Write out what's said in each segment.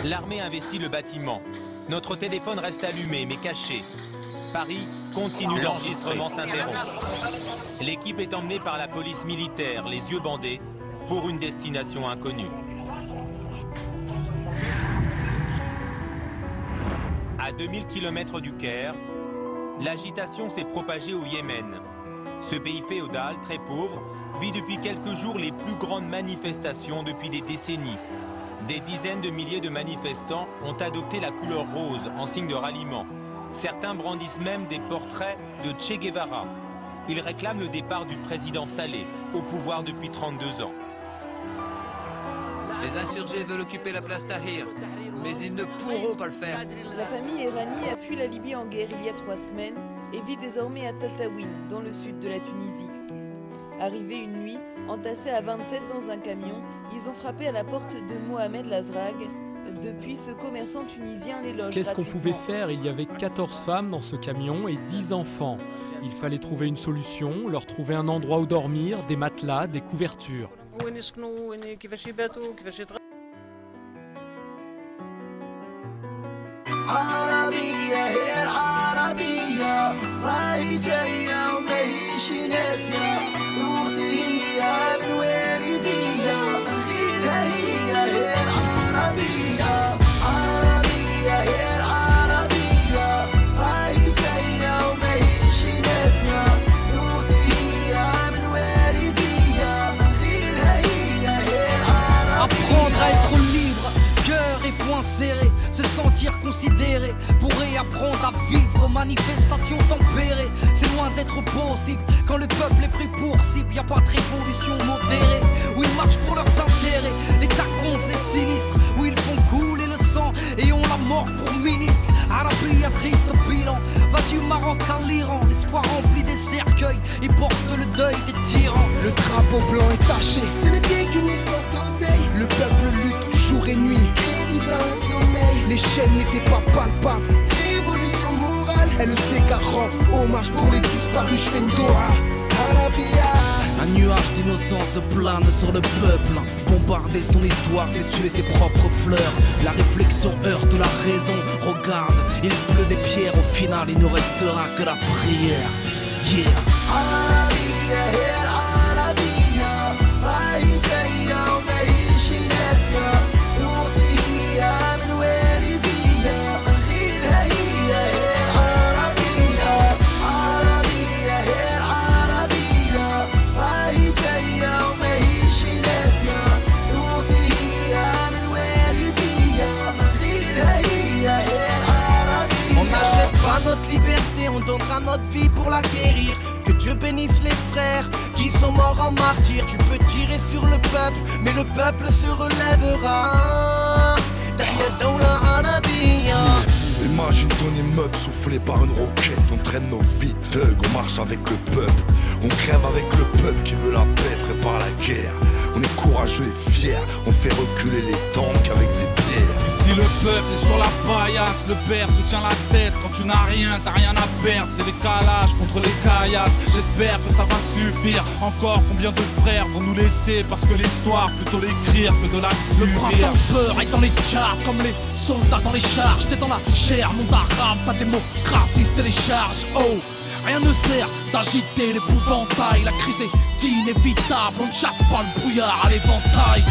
L'armée investit le bâtiment. Notre téléphone reste allumé mais caché. Paris continue, l'enregistrement s'interrompt. L'équipe est emmenée par la police militaire, les yeux bandés, pour une destination inconnue. À 2000 km du Caire, l'agitation s'est propagée au Yémen. Ce pays féodal, très pauvre, vit depuis quelques jours les plus grandes manifestations depuis des décennies. Des dizaines de milliers de manifestants ont adopté la couleur rose en signe de ralliement. Certains brandissent même des portraits de Che Guevara. Ils réclament le départ du président Saleh, au pouvoir depuis 32 ans. Les insurgés veulent occuper la place Tahrir, mais ils ne pourront pas le faire. La famille Errani a fui la Libye en guerre il y a 3 semaines et vit désormais à Tataouine, dans le sud de la Tunisie. Arrivés une nuit, entassés à 27 dans un camion, ils ont frappé à la porte de Mohamed Lazrag. Depuis, ce commerçant tunisien les loge Qu'est-ce qu'on gratuitement. pouvait faire? Il y avait 14 femmes dans ce camion et 10 enfants. Il fallait trouver une solution, leur trouver un endroit où dormir, des matelas, des couvertures. Apprendre à être libre, cœur et poing serré, se sentir considéré, pour réapprendre à vivre, manifestation tempérée. C'est loin d'être possible quand le peuple est pris pour cible. Y a pas de révolution modérée, où ils marchent pour leurs intérêts. L'État compte les sinistres, où ils font couler le sang et ont la mort pour ministre. Arabie à triste bilan, va du Maroc à l'Iran. L'espoir remplit des cercueils et porte le deuil des tyrans. Le drapeau blanc est taché, ce n'était qu'une histoire d'oseille. Le peuple lutte jour et nuit, crédit dans le sommeil. Les chaînes n'étaient pas palpables, révolution morale. Elle s'égarant, hommage pour les disparus, Shfendora, Arabia. Un nuage d'innocence plane sur le peuple. Bombarder son histoire, c'est tuer ses propres fleurs. La réflexion heurte la raison. Regarde, il pleut des pierres. Au final, il ne restera que la prière. Yeah. Notre liberté, on donnera notre vie pour la guérir. Que Dieu bénisse les frères qui sont morts en martyrs. Tu peux tirer sur le peuple, mais le peuple se relèvera. Imagine ton immeuble soufflé par une roquette. On traîne nos vies, thug, on marche avec le peuple. On crève avec le peuple qui veut la paix, prépare la guerre. On est courageux et fiers, on fait reculer les tanks avec des pierres. Si le peuple est sur la paillasse, le père se tient la tête. Quand tu n'as rien, t'as rien à perdre. C'est les calages contre les caillasses. J'espère que ça va suffire. Encore combien de frères vont nous laisser? Parce que l'histoire, plutôt l'écrire que de la subir. Peur, aille dans les charts comme les soldats dans les charges. T'es dans la chair, monde arabe, ta démocratie se télécharge. Oh, rien ne sert d'agiter l'épouvantail. La crise est inévitable, on ne chasse pas le brouillard à l'éventail.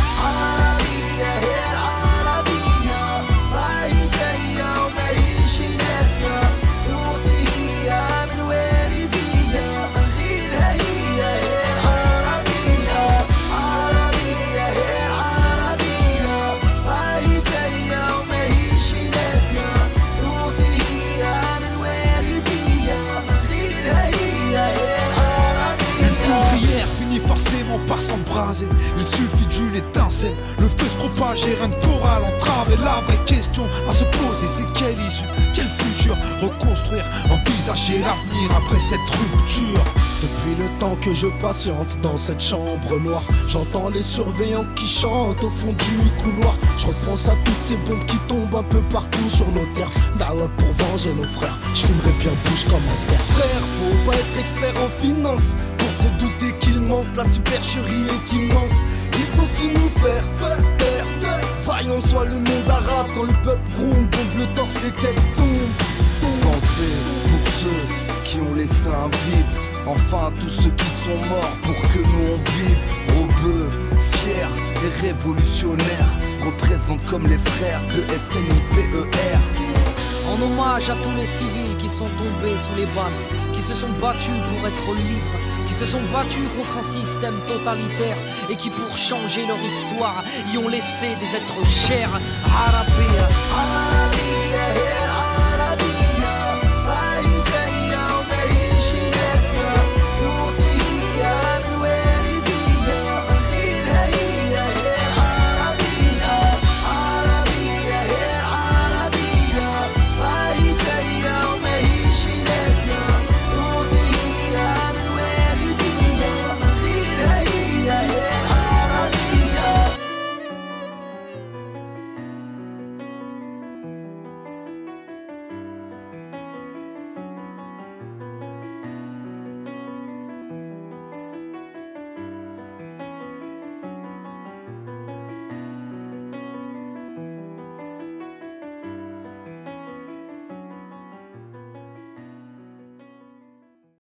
Forcément par s'embraser, il suffit d'une étincelle. Le feu se propage et rien de chorale entrave. Et la vraie question à se poser, c'est quelle issue, quel futur reconstruire, envisager l'avenir après cette rupture. Depuis le temps que je patiente dans cette chambre noire, j'entends les surveillants qui chantent au fond du couloir. Je repense à toutes ces bombes qui tombent un peu partout sur nos terres. Dawa pour venger nos frères, je fumerais bien bouche comme un sperme. Frère, faut pas être expert en finance pour se douter qu'il manque. La supercherie est immense, ils ont su nous faire peur. en soit le monde arabe. Quand le peuple gronde, bombe le torse, les têtes tombent. Pensez pour ceux qui ont les seins vides. Enfin tous ceux qui sont morts pour que nous on vive. Robeux, fiers et révolutionnaires, représentent comme les frères de SNIPER. En hommage à tous les civils qui sont tombés sous les balles, qui se sont battus pour être libres, qui se sont battus contre un système totalitaire et qui pour changer leur histoire y ont laissé des êtres chers. Arabia,